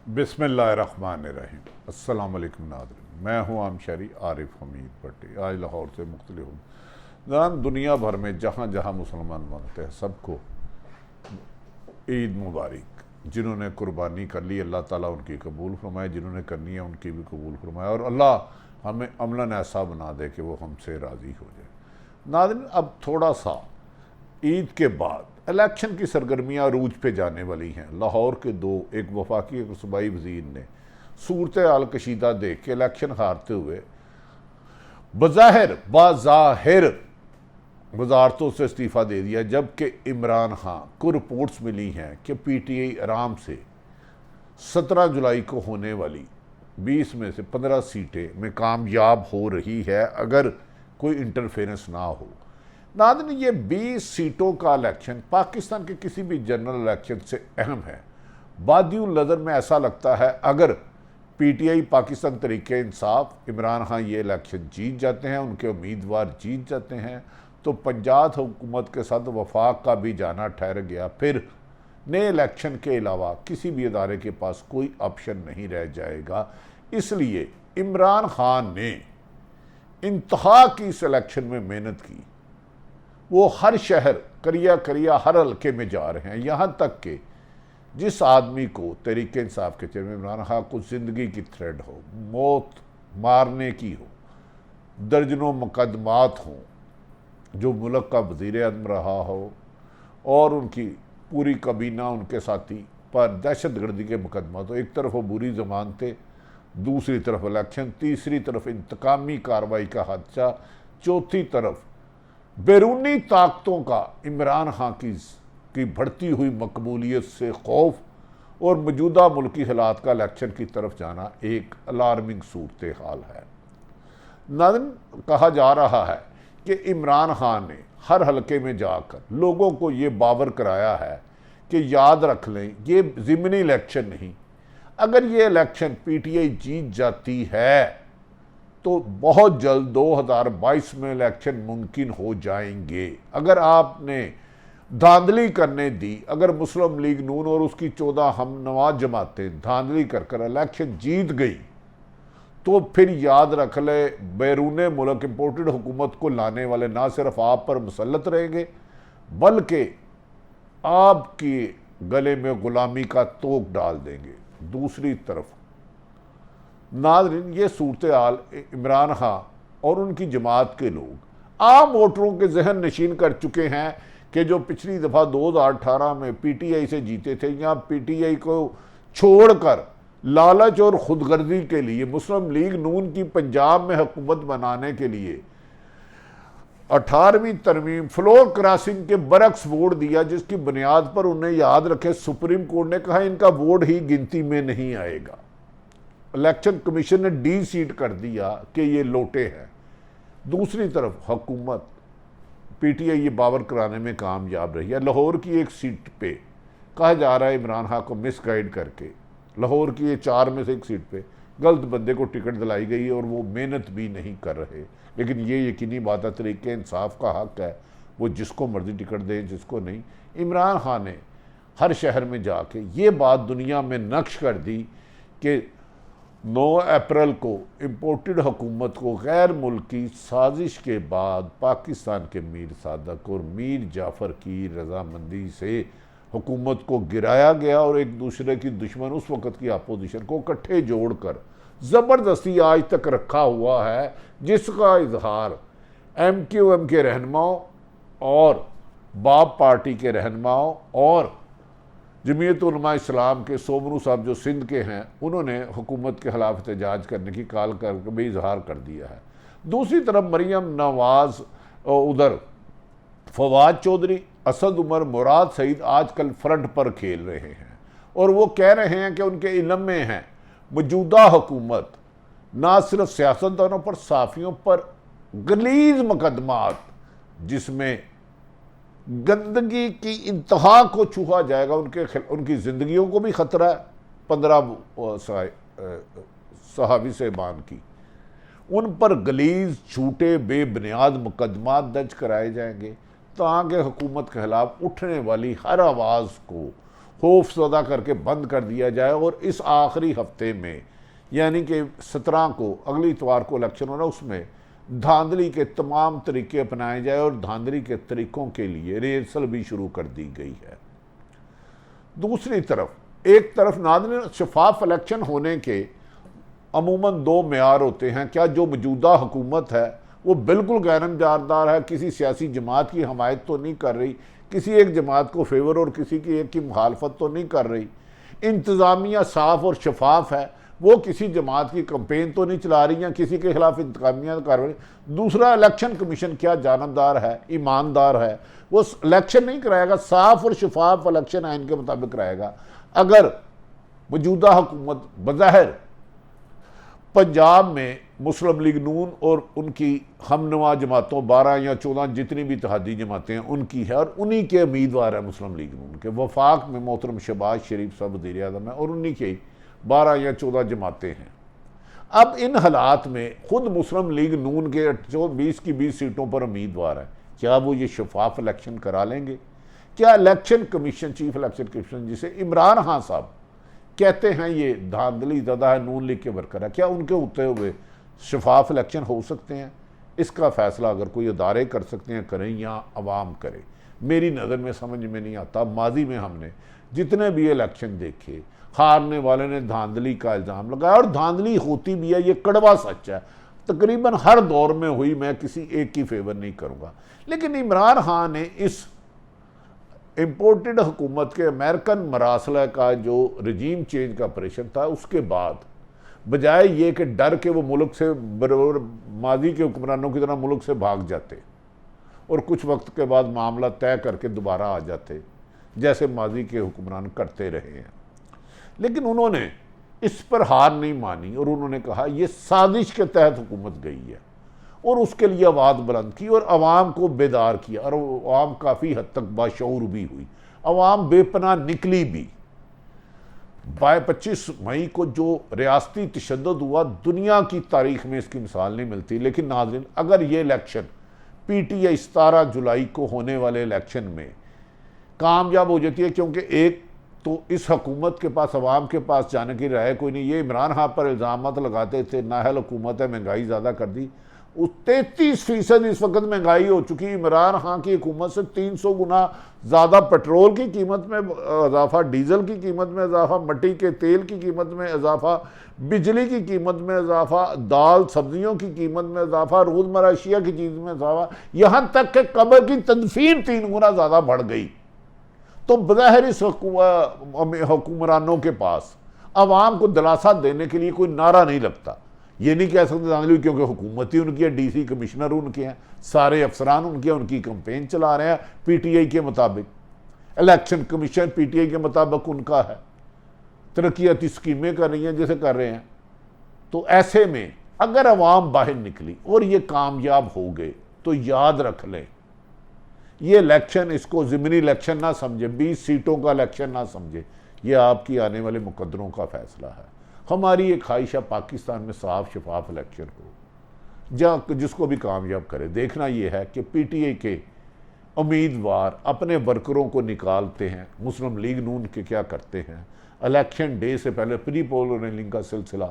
बिस्मिल्लाहिर्रहमानिर्रहीम। अस्सलाम वालेकुम नाज़रीन, मैं हूँ आमशरी आरिफ हमीद भट्टी। आज लाहौर से मुख्तलिफ जान दुनिया भर में जहाँ जहाँ मुसलमान बनते हैं सबको ईद मुबारक। जिन्होंने कुर्बानी कर ली अल्लाह ताला उनकी कबूल फरमाए, जिन्होंने करनी है उनकी भी कबूल फरमाए, और अल्लाह हमें अमलन ऐसा बना दे कि वो हमसे राज़ी हो जाए। नाज़रीन, अब थोड़ा सा ईद के बाद इलेक्शन की सरगर्मियाँ अरूज पे जाने वाली हैं। लाहौर के दो, एक वफाकी एक सूबाई वज़ीर ने सूरत हाल कशीदा देख के इलेक्शन हारते हुए बाज़ाहिर वजारतों से इस्तीफ़ा दे दिया, जबकि इमरान खान को रिपोर्ट्स मिली हैं कि PTI आराम से 17 जुलाई को होने वाली 20 में से 15 सीटें में कामयाब हो रही है अगर कोई इंटरफेरेंस ना हो। नाज़रीन, ये 20 सीटों का इलेक्शन पाकिस्तान के किसी भी जनरल इलेक्शन से अहम है। बादिउल नज़र में ऐसा लगता है अगर PTI पाकिस्तान तरीके इंसाफ इमरान खान ये इलेक्शन जीत जाते हैं, उनके उम्मीदवार जीत जाते हैं, तो पंजाब हुकूमत के साथ वफाक का भी जाना ठहर गया। फिर नए इलेक्शन के अलावा किसी भी इदारे के पास कोई ऑप्शन नहीं रह जाएगा। इसलिए इमरान खान ने इंतहा की इस इलेक्शन में मेहनत की। वो हर शहर करिया हर हल्के में जा रहे हैं, यहाँ तक कि जिस आदमी को तरीके इंसाफ के चेयरमैन इमरान खान को ज़िंदगी की थ्रेड हो, मौत मारने की हो, दर्जनों मुकदमात हों, जो मुल्क का वज़ीर आज़म रहा हो और उनकी पूरी कबीना उनके साथी पर दहशतगर्दी के मुकदमा, तो एक तरफ वो बुरी ज़मान थे, दूसरी तरफ इलेक्शन, तीसरी तरफ इंतकामी कार्रवाई का हादसा, चौथी तरफ बैरूनी ताकतों का इमरान खान की बढ़ती हुई मकबूलियत से खौफ और मौजूदा मुल्की हालात का इलेक्शन की तरफ जाना एक अलार्मिंग सूरत हाल है। नाज़रीन, कहा जा रहा है कि इमरान खान ने हर हलके में जाकर लोगों को ये बावर कराया है कि याद रख लें ये ज़िमनी इलेक्शन नहीं, अगर ये इलेक्शन PTI जीत जाती है तो बहुत जल्द 2022 में इलेक्शन मुमकिन हो जाएंगे। अगर आपने धांधली करने दी, अगर मुस्लिम लीग नून और उसकी 14 हम नवाज जमातें धांधली कर इलेक्शन जीत गई तो फिर याद रख ले बैरून मुल्क इम्पोर्टेड हुकूमत को लाने वाले ना सिर्फ आप पर मुसल्लत रहेंगे बल्कि आपके गले में गुलामी का तोक डाल देंगे। दूसरी तरफ नाज़रीन, ये सूरत हाल इमरान खान और उनकी जमात के लोग आम वोटरों के जहन नशीन कर चुके हैं कि जो पिछली दफ़ा 2018 में PTI से जीते थे, यहाँ PTI को छोड़कर लालच और खुदगर्जी के लिए मुस्लिम लीग नून की पंजाब में हुकूमत बनाने के लिए 18वीं तरमीम फ्लोर क्रॉसिंग के बरक्स वोट दिया, जिसकी बुनियाद पर उन्हें याद रखे सुप्रीम कोर्ट ने कहा इनका वोट ही गिनती में नहीं आएगा। इलेक्शन कमीशन ने D सीट कर दिया कि ये लोटे हैं। दूसरी तरफ हुकूमत PTI ये बावर कराने में कामयाब रही है। लाहौर की एक सीट पे कहा जा रहा है इमरान खान को मिसगाइड करके लाहौर की ये 4 में से एक सीट पे गलत बंदे को टिकट दिलाई गई और वो मेहनत भी नहीं कर रहे। लेकिन ये यकीनी बात है तरीके इंसाफ का हक है, वो जिसको मर्जी टिकट दे जिसको नहीं। इमरान खान ने हर शहर में जाके ये बात दुनिया में नक्श कर दी कि 9 अप्रैल को इम्पोर्टेड हुकूमत को गैर मुल्की साजिश के बाद पाकिस्तान के मीर सादक और मीर जाफ़र की रजामंदी से हुकूमत को गिराया गया और एक दूसरे की दुश्मन उस वक़्त की अपोजिशन को इकट्ठे जोड़कर ज़बरदस्ती आज तक रखा हुआ है, जिसका इजहार MQM के रहनुमाओं और बाप पार्टी के रहनुमाओं और जमीयत उलमा इस्लाम के सोमरू साहब जो सिंध के हैं उन्होंने हुकूमत के खिलाफ एहतजाज करने की काल करके भी इजहार कर दिया है। दूसरी तरफ मरियम नवाज, उधर फवाद चौधरी, असद उमर, मुराद सईद आजकल फ्रंट पर खेल रहे हैं और वो कह रहे हैं कि उनके इल्म में है मौजूदा हुकूमत ना सिर्फ सियासतदानों पर साफियों पर गलीज मुकदमात जिसमें गंदगी की इंतहा को छुआ जाएगा, उनकी ज़िंदगियों को भी ख़तरा है। 15 सहावी साहिबान की उन पर गलीज झूठे बेबुनियाद मुकदमात दर्ज कराए जाएंगे ताकि हुकूमत के खिलाफ उठने वाली हर आवाज़ को खौफ ज़दा करके बंद कर दिया जाए और इस आखिरी हफ्ते में यानी कि 17 को अगली इतवार को इलेक्शन हो रहा है, उसमें धांधली के तमाम तरीके अपनाए जाए और धांधली के तरीक़ों के लिए रिहर्सल भी शुरू कर दी गई है। दूसरी तरफ एक तरफ नाज़रीन शफाफ इलेक्शन होने के अमूमन दो मेयार होते हैं। क्या जो मौजूदा हुकूमत है वो बिल्कुल गैरमजारदार है, किसी सियासी जमात की हमायत तो नहीं कर रही, किसी एक जमात को फेवर और किसी की एक की मुखालफत तो नहीं कर रही, इंतज़ामिया साफ और शफाफ है, वो किसी जमात की कंपेन तो नहीं चला रही या किसी के खिलाफ इंतकामियाँ कर रही। दूसरा, इलेक्शन कमीशन क्या जानबदार है, ईमानदार है, वो इलेक्शन नहीं कराएगा, साफ और शफाफ इलेक्शन आइन के मुताबिक कराएगा। अगर मौजूदा हुकूमत बज़ाहिर पंजाब में मुस्लिम लीग नून और उनकी हमनवा जमातों 12 या 14 जितनी भी इत्तेहादी जमातें हैं उनकी है और उन्हीं के उम्मीदवार है मुस्लिम लीग नून के, वफाक में मोहतरम शहबाज शरीफ साहब वज़ीर आज़म है और उन्हीं के 12 या 14 जमातें हैं। अब इन हालात में खुद मुस्लिम लीग नून के 20 की 20 सीटों पर उम्मीदवार है, क्या वो ये शफाफ इलेक्शन करा लेंगे? क्या election commission, chief election commission जिसे इमरान खान साहब कहते हैं ये धांधली ज़्यादा है, नून लीग के वर्कर है, क्या उनके होते हुए शफाफ इलेक्शन हो सकते हैं? इसका फ़ैसला अगर कोई अदारे कर सकते हैं करें या अवाम करे, मेरी नज़र में समझ में नहीं आता। माजी में हमने जितने भी इलेक्शन देखे, हारने वाले ने धांधली का इल्ज़ाम लगाया और धांधली होती भी है, ये कड़वा सच है, तकरीबन हर दौर में हुई, मैं किसी एक की फेवर नहीं करूँगा। लेकिन इमरान खान ने इस इम्पोर्टेड हुकूमत के अमेरिकन मरासला का जो रजीम चेंज का ऑपरेशन था, उसके बाद बजाय ये कि डर के वो मुल्क से माजी के हुक्मरानों की तरह मुल्क से भाग जाते और कुछ वक्त के बाद मामला तय करके दोबारा आ जाते जैसे माजी के हुक्मरान करते रहे हैं, लेकिन उन्होंने इस पर हार नहीं मानी और उन्होंने कहा ये साजिश के तहत हुकूमत गई है और उसके लिए आवाज़ बुलंद की और अवाम को बेदार किया और अवाम काफ़ी हद तक बाशऊर भी हुई, अवाम बेपनाह निकली भी। 25 मई को जो रियासती तशद्दुद हुआ, दुनिया की तारीख में इसकी मिसाल नहीं मिलती। लेकिन नाज़रीन, अगर ये इलेक्शन PTI 17 जुलाई को होने वाले इलेक्शन में कामयाब हो जाती है, क्योंकि एक तो इस हुकूमत के पास, अवाम के पास जाने की राय कोई नहीं, ये इमरान खान पर इल्ज़ाम लगाते थे नाअहल हुकूमत है, महंगाई ज़्यादा कर दी, 33% इस वक्त महंगाई हो चुकी है। इमरान खान की हुकूमत से 300 गुना ज़्यादा पेट्रोल की कीमत में इजाफा, डीजल की कीमत में इजाफा, मिट्टी के तेल की कीमत में इजाफा, बिजली की कीमत में इजाफा, दाल सब्जियों की कीमत में इजाफा, रोज़मर्रा अशिया की चीज़ में इजाफा, यहाँ तक कि कब्र की तदफीन 3 गुना ज़्यादा बढ़ गई। तो बज़ाहिर इस हुक्मरानों के पास अवाम को दिलासा देने के लिए कोई नारा नहीं लगता। ये नहीं कह सकते धांधली क्योंकि हुकूमत ही उनकी है, DC कमिश्नर उनके हैं, सारे अफसरान उनके हैं, उनकी कंपेन चला रहे हैं PTI के मुताबिक, इलेक्शन कमीशन PTI के मुताबिक उनका है, तरक्याती स्कीमें कर रही हैं जैसे कर रहे हैं। तो ऐसे में अगर अवाम बाहर निकली और ये कामयाब हो गए तो याद रख लें, ये इलेक्शन इसको ज़िमनी इलेक्शन ना समझे, 20 सीटों का इलेक्शन ना समझे, ये आपकी आने वाले मुकद्दरों का फैसला है। हमारी एक ख्वाहिश है पाकिस्तान में साफ शफाफ इलेक्शन हो, जहाँ जिसको भी कामयाब करे। देखना ये है कि PTI के उम्मीदवार अपने वर्करों को निकालते हैं, मुस्लिम लीग नून के क्या करते हैं। इलेक्शन डे से पहले प्री पोल रोलिंग का सिलसिला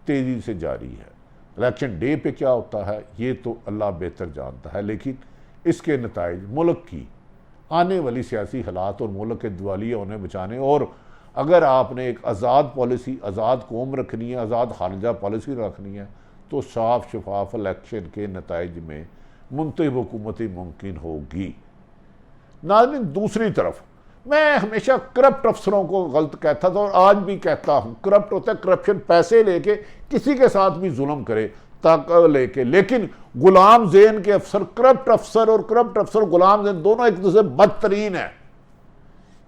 तेज़ी से जारी है। इलेक्शन डे पे क्या होता है ये तो अल्लाह बेहतर जानता है, लेकिन इसके नताइज मुल्क की आने वाली सियासी हालात और मुल्क के दिवालिया होने बचाने, और अगर आपने एक आज़ाद पॉलिसी, आज़ाद कौम रखनी है, आज़ाद खारजा पॉलिसी रखनी है, तो साफ शफाफ इलेक्शन के नताइज में मुंतखब हुकूमत ही मुमकिन होगी। नाज़रीन, दूसरी तरफ मैं हमेशा करप्ट अफसरों को गलत कहता था और आज भी कहता हूँ, करप्ट होता है करप्शन, पैसे लेके किसी के साथ भी जुल्म करे ताकत लेके, लेकिन गुलाम ज़ेन के अफसर, करप्ट अफसर और करप्ट अफसर गुलाम ज़ेन दोनों एक दूसरे बदतरीन है।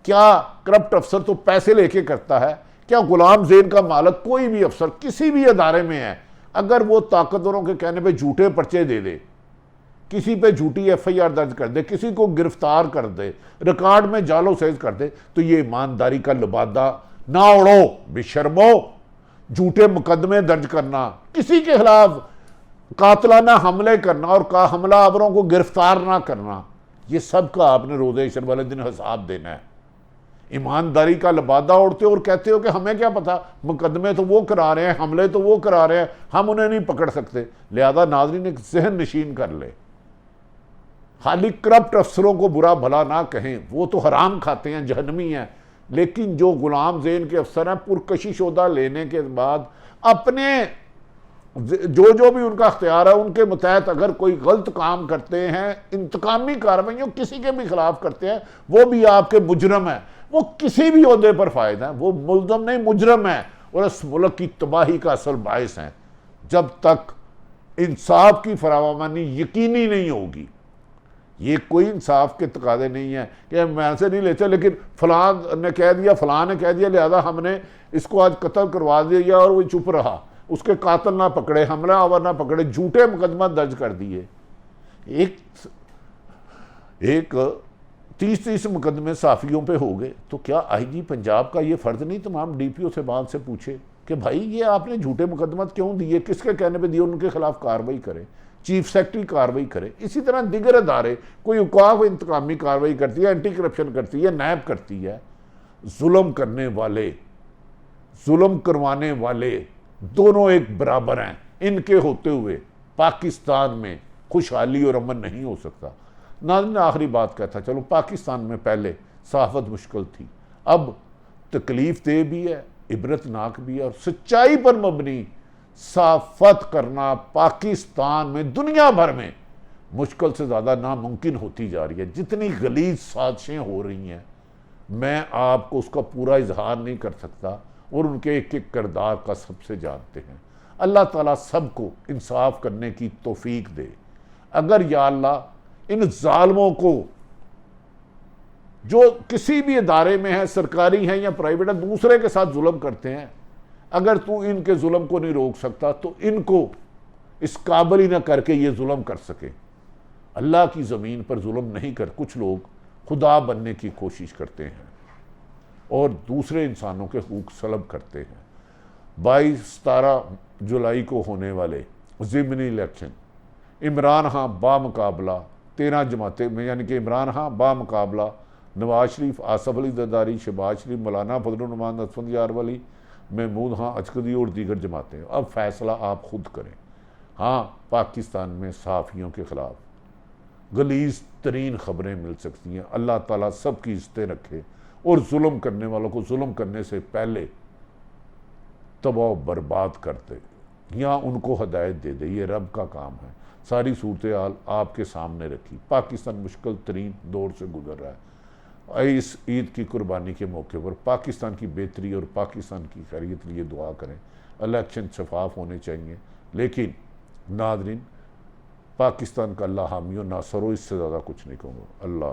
क्या करप्ट अफसर तो पैसे लेके करता है, क्या गुलाम ज़ेन का मालिक कोई भी अफसर किसी भी अदारे में है, अगर वो ताकतवरों के कहने पे झूठे पर्चे दे दे, किसी पे झूठी FIR दर्ज कर दे, किसी को गिरफ्तार कर दे, रिकॉर्ड में जालो सेज कर दे, तो ये ईमानदारी का लिबादा ना उड़ो बेशर्मो। झूठे मुकदमे दर्ज करना, किसी के खिलाफ कातलाना हमले करना और हमलावरों को गिरफ्तार ना करना, ये सब का आपने रोज़े इशर वाले दिन हिसाब देना है। ईमानदारी का लबादा ओढ़ते हो और कहते हो कि हमें क्या पता, मुकदमे तो वो करा रहे हैं, हमले तो वो करा रहे हैं, हम उन्हें नहीं पकड़ सकते। लिहाजा नाज़रीन एक जहन नशीन कर ले, खाली करप्ट अफसरों को बुरा भला ना कहें, वो तो हराम खाते हैं, जहन्नमी हैं, लेकिन जो गुलाम ज़ेन के अफसर हैं पुरकशी शोदा लेने के बाद अपने जो भी उनका अख्तियार है उनके मुतहत अगर कोई गलत काम करते हैं, इंतकामी कार्रवाइयों किसी के भी खिलाफ करते हैं, वो भी आपके मुजरम है, वो किसी भी ओहदे पर फायद है, वो मुल्ज़म नहीं मुजरम है और इस मुल्क की तबाही का असल बायस हैं। जब तक इंसाफ की फरावानी यकीनी नहीं होगी, ये कोई इंसाफ के तकादे नहीं है कि हम वैसे नहीं लेते, लेकिन फलां ने कह दिया, फलां ने कह दिया, लिहाजा हमने इसको आज कत्ल करवा दिया और वो चुप रहा, उसके कातिल ना पकड़े, हमला आवर ना पकड़े, झूठे मुकदमा दर्ज कर दिए। एक 30 मुकदमे साफियों पे हो गए, तो क्या आईजी पंजाब का ये फर्ज नहीं तमाम डीपीओ से बाद से पूछे कि भाई ये आपने झूठे मुकदमा क्यों दिए, किसके कहने पे दिए, उनके खिलाफ कार्रवाई करे, चीफ सेक्रेटरी कार्रवाई करे। इसी तरह दिगर अदारे, कोई औकाफ इंतकामी कार्रवाई करती है, एंटी करप्शन करती है, नैब करती है। जुल्म करने वाले, जुल्म करवाने वाले दोनों एक बराबर हैं। इनके होते हुए पाकिस्तान में खुशहाली और अमन नहीं हो सकता। नाज़रीन आखिरी बात कहता, चलो पाकिस्तान में पहले सहाफ़त मुश्किल थी, अब तकलीफ दे भी है, इबरतनाक भी है, और सच्चाई पर मबनी सहाफ़त करना पाकिस्तान में दुनिया भर में मुश्किल से ज़्यादा नामुमकिन होती जा रही है। जितनी गलीज साजिशें हो रही हैं, मैं आपको उसका पूरा इजहार नहीं कर सकता, और उनके एक एक किरदार का सबसे जानते हैं। अल्लाह ताला सबको इंसाफ करने की तौफीक दे। अगर या अल्लाह इन जालिमों को, जो किसी भी इदारे में है, सरकारी हैं या प्राइवेट है, दूसरे के साथ जुल्म करते हैं, अगर तू इनके जुल्म को नहीं रोक सकता तो इनको इस काबिल ही ना करके ये जुल्म कर सके। अल्लाह की ज़मीन पर जुल्म नहीं कर, कुछ लोग खुदा बनने की कोशिश करते हैं और दूसरे इंसानों के हकूक़ सलब करते हैं। 22-17 जुलाई को होने वाले ज़िमनी इलेक्शन, इमरान खां बामुकाबला 13 जमातें में, यानी कि इमरान खां बामुकाबला नवाज शरीफ, आसफ अली जरदारी, शहबाज शरीफ, मौलाना फजलुर्रहमान नसफंदियारवली, महमूद खां अचकदी और दीगर जमातें। अब फैसला आप खुद करें। हाँ, पाकिस्तान में सहाफ़ियों के ख़िलाफ़ गलीज़ तरीन ख़बरें मिल सकती हैं। अल्लाह ताला सबकी इज़्ज़तें रखे और जुल्म करने वालों को जुल्म करने से पहले तबाह बर्बाद कर दे या उनको हदायत दे दे। ये रब का काम है। सारी सूरत हाल आपके सामने रखी। पाकिस्तान मुश्किल तरीन दौर से गुजर रहा है। इस ईद की कुर्बानी के मौके पर पाकिस्तान की बेहतरी और पाकिस्तान की खैरियत के लिए दुआ करें। इलेक्शन शफाफ होने चाहिए, लेकिन नाज़रीन पाकिस्तान का अल्लाह हामी और नासर हो, इससे ज़्यादा कुछ नहीं कहूँगा। अल्लाह।